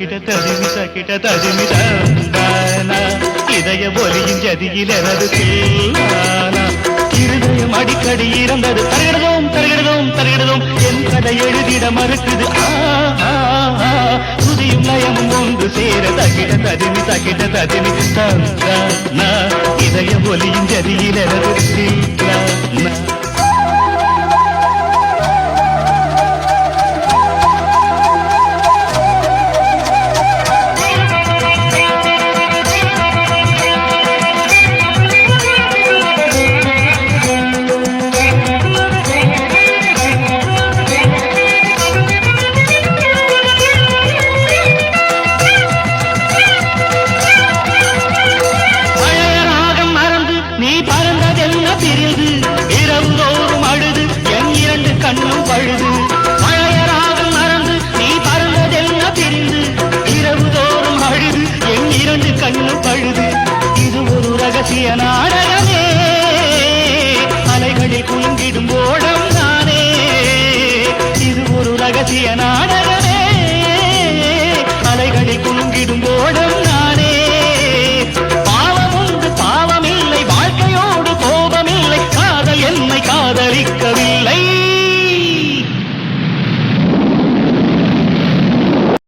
தக்கிட்ட ததுமி தந்தானா இதய ஒலியின் ஜதியில் எனது தேனானா இருதயம் அடிக்கடி இறந்தது தருகிறதோம் தருகிறதோம் தருகிறதோம் என் கதை எழுதிட மறுக்குது புதியும் லயமும் ஒன்று சேர தக்கிட்ட ததுமி தந்தானா இதய ஒலியின் ஜதியில் எனது தேனானா நாடகமே அலைகளில் குலுங்கிடும் ஓடம் தானே இது ஒரு ரகசிய